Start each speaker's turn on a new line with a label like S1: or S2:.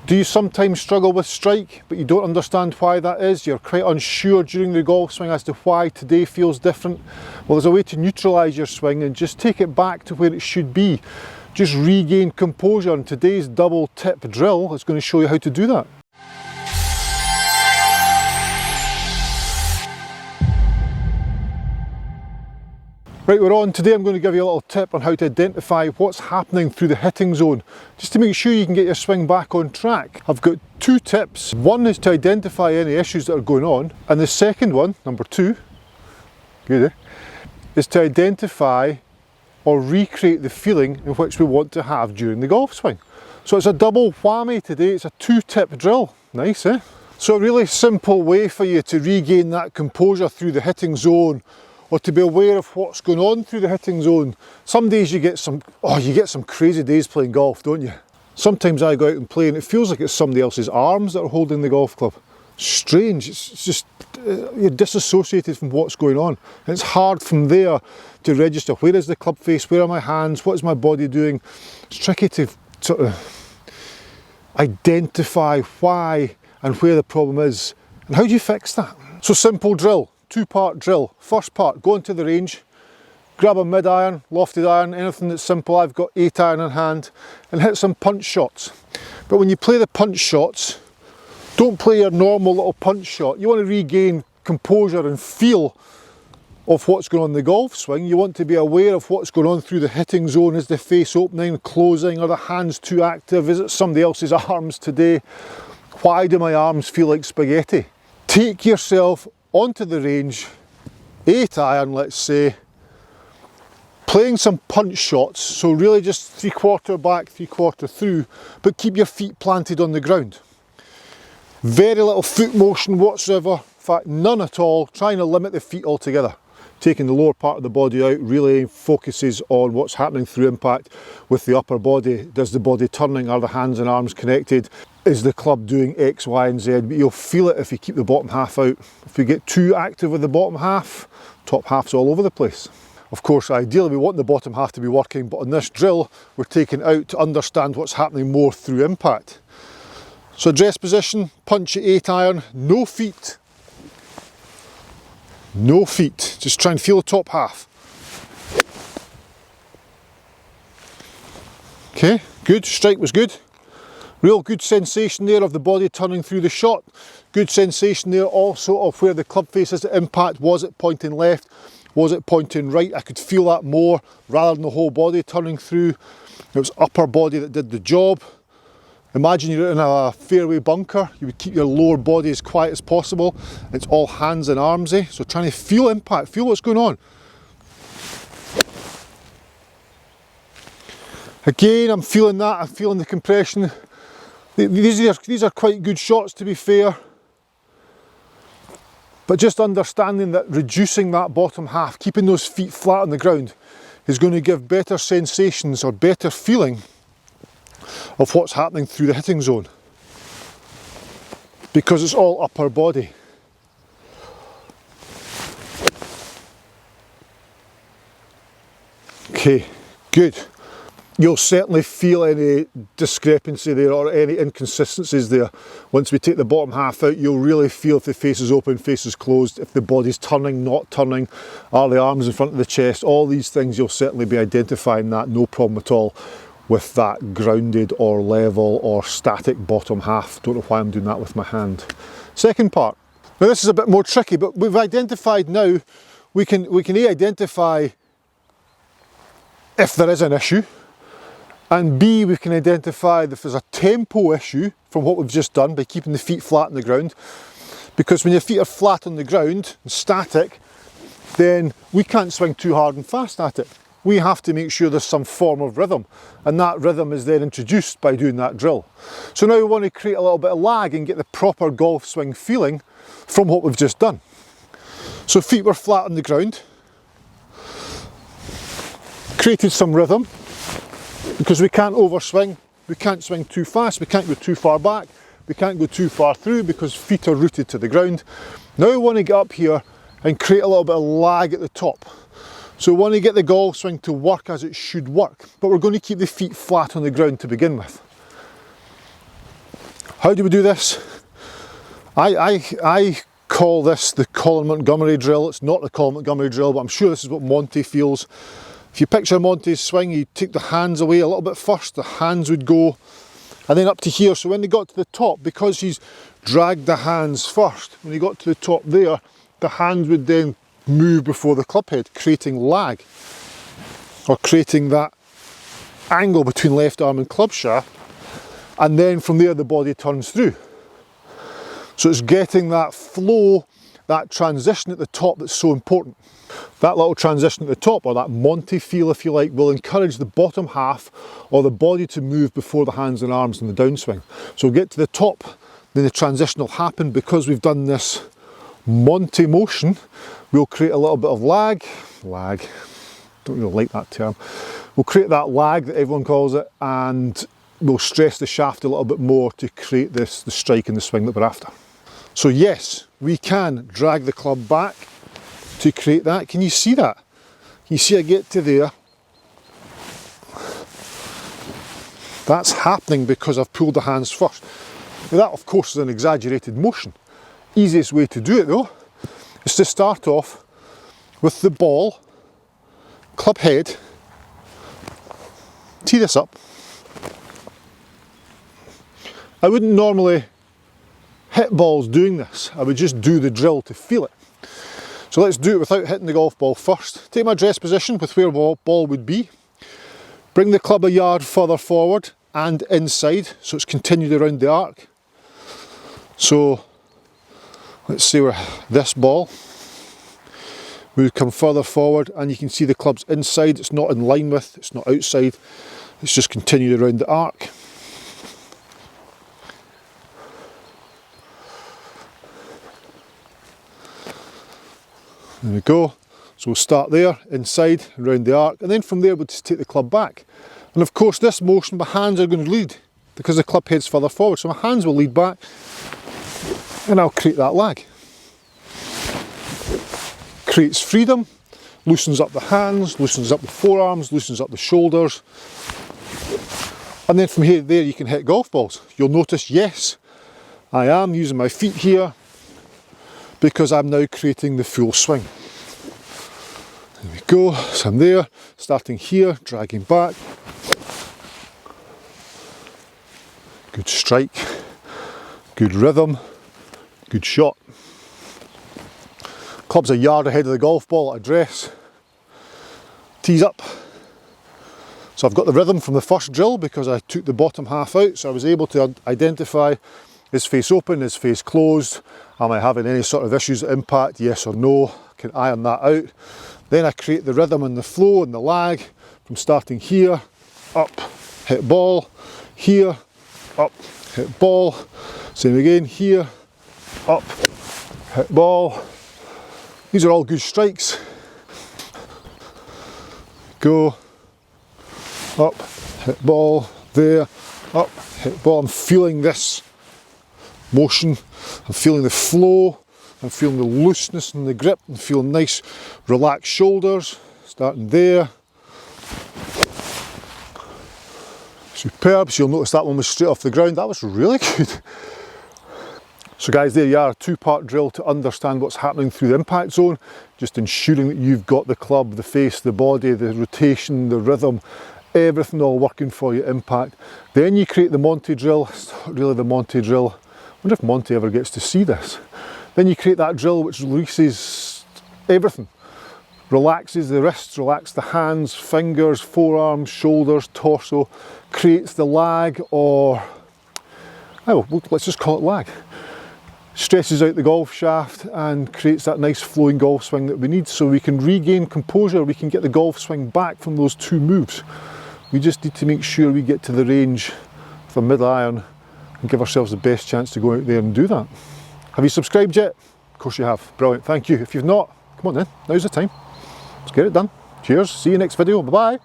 S1: Do you sometimes struggle with strike, but you don't understand why that is? You're quite unsure during the golf swing as to why today feels different? Well, there's a way to neutralise your swing and just take it back to where it should be. Just regain composure, and today's double tip drill is going to show you how to do that. Right, we're on. Today I'm going to give you a little tip on how to identify what's happening through the hitting zone, just to make sure you can get your swing back on track. I've got two tips. One is to identify any issues that are going on, and the second one, number two, is to identify or recreate the feeling in which we want to have during the golf swing. So it's a double whammy today. It's a two-tip drill. Nice, eh? So a really simple way for you to regain that composure through the hitting zone, or to be aware of what's going on through the hitting zone. Some days you get some crazy days playing golf, don't you? Sometimes I go out and play and it feels like it's somebody else's arms that are holding the golf club. Strange, it's just, you're disassociated from what's going on. And it's hard from there to register, where is the club face, where are my hands, what is my body doing? It's tricky to sort of identify why and where the problem is. And how do you fix that? So simple drill. Two-part drill. First part, go into the range, grab a mid-iron, lofted iron, anything that's simple. I've got 8-iron in hand, and hit some punch shots. But when you play the punch shots, don't play your normal little punch shot. You want to regain composure and feel of what's going on in the golf swing. You want to be aware of what's going on through the hitting zone. Is the face opening, closing, are the hands too active? Is it somebody else's arms today? Why do my arms feel like spaghetti? Take yourself onto the range, 8-iron let's say, playing some punch shots, so really just 3/4 back, 3/4 through, but keep your feet planted on the ground. Very little foot motion whatsoever, in fact none at all, trying to limit the feet altogether. Taking the lower part of the body out really focuses on what's happening through impact with the upper body. Does the body turning? Are the hands and arms connected? Is the club doing X, Y and Z? But you'll feel it if you keep the bottom half out. If you get too active with the bottom half, top half's all over the place. Of course, ideally we want the bottom half to be working, but on this drill we're taking out to understand what's happening more through impact. So address position, punch at 8-iron, no feet. No feet, just try and feel the top half. Okay, good, strike was good. Real good sensation there of the body turning through the shot. Good sensation there also of where the club face is at impact. Was it pointing left? Was it pointing right? I could feel that more rather than the whole body turning through. It was upper body that did the job. Imagine you're in a fairway bunker. You would keep your lower body as quiet as possible. It's all hands and armsy. So trying to feel impact, feel what's going on. Again, I'm feeling that, I'm feeling the compression. These are quite good shots, to be fair, but just understanding that reducing that bottom half, keeping those feet flat on the ground, is going to give better sensations or better feeling of what's happening through the hitting zone, because it's all upper body. Okay, good. You'll certainly feel any discrepancy there or any inconsistencies there. Once we take the bottom half out, you'll really feel if the face is open, face is closed, if the body's turning, not turning, are the arms in front of the chest, all these things you'll certainly be identifying that, no problem at all with that grounded or level or static bottom half. Don't know why I'm doing that with my hand. Second part. Now this is a bit more tricky, but we've identified now, we can identify if there is an issue, and B, we can identify if there's a tempo issue from what we've just done by keeping the feet flat on the ground. Because when your feet are flat on the ground and static, then we can't swing too hard and fast at it. We have to make sure there's some form of rhythm, and that rhythm is then introduced by doing that drill. So now we want to create a little bit of lag and get the proper golf swing feeling from what we've just done. So feet were flat on the ground, created some rhythm, because we can't overswing, we can't swing too fast, we can't go too far back, we can't go too far through because feet are rooted to the ground. Now we want to get up here and create a little bit of lag at the top. So we want to get the golf swing to work as it should work, but we're going to keep the feet flat on the ground to begin with. How do we do this? I call this the Colin Montgomery drill. It's not the Colin Montgomery drill, but I'm sure this is what Monty feels. If you picture Monty's swing, he'd take the hands away a little bit first, the hands would go, and then up to here. So when they got to the top, because he's dragged the hands first, when he got to the top there, the hands would then move before the club head, creating lag, or creating that angle between left arm and club shaft, and then from there the body turns through. So it's getting that flow, that transition at the top that's so important. That little transition at the top, or that Monty feel if you like, will encourage the bottom half or the body to move before the hands and arms in the downswing. So we'll get to the top, then the transition will happen. Because we've done this Monty motion, we'll create a little bit of lag, don't really like that term. We'll create that lag that everyone calls it, and we'll stress the shaft a little bit more to create the strike and the swing that we're after. So yes, we can drag the club back to create that. Can you see that? Can you see I get to there? That's happening because I've pulled the hands first. Now that of course is an exaggerated motion. Easiest way to do it though is to start off with the ball, club head, tee this up. I wouldn't normally hit balls doing this, I would just do the drill to feel it. So let's do it without hitting the golf ball first. Take my dress position with where the ball would be. Bring the club a yard further forward and inside, so it's continued around the arc. So let's say we're this ball. We would come further forward and you can see the club's inside, it's not in line with, it's not outside, it's just continued around the arc. There we go. So we'll start there, inside, around the arc, and then from there we'll just take the club back. And of course this motion, my hands are going to lead because the club head's further forward, so my hands will lead back and I'll create that lag. Creates freedom, loosens up the hands, loosens up the forearms, loosens up the shoulders. And then from here to there you can hit golf balls. You'll notice, yes, I am using my feet here because I'm now creating the full swing. There we go, so I'm there, starting here, dragging back. Good strike, good rhythm, good shot. Club's a yard ahead of the golf ball at address. Tees up. So I've got the rhythm from the first drill because I took the bottom half out, so I was able to identify is face open, is face closed, am I having any sort of issues at impact, yes or no, can iron that out. Then I create the rhythm and the flow and the lag from starting here, up, hit ball, here, up, hit ball, same again, here, up, hit ball. These are all good strikes. Go, up, hit ball, there, up, hit ball. I'm feeling this motion, I'm feeling the flow, I'm feeling the looseness in the grip, I'm feeling nice relaxed shoulders, starting there. Superb, so you'll notice that one was straight off the ground, that was really good. So guys, there you are, a two-part drill to understand what's happening through the impact zone, just ensuring that you've got the club, the face, the body, the rotation, the rhythm, everything all working for your impact. Then you create the Monty drill. It's not really the Monty drill. I wonder if Monty ever gets to see this. Then you create that drill which releases everything. Relaxes the wrists, relaxes the hands, fingers, forearms, shoulders, torso. Creates the lag, or let's just call it lag. Stresses out the golf shaft and creates that nice flowing golf swing that we need, so we can regain composure, we can get the golf swing back from those two moves. We just need to make sure we get to the range with a mid-iron and give ourselves the best chance to go out there and do that. Have you subscribed yet? Of course you have. Brilliant, thank you. If you've not, come on then, now's the time. Let's get it done. Cheers, see you next video, bye-bye.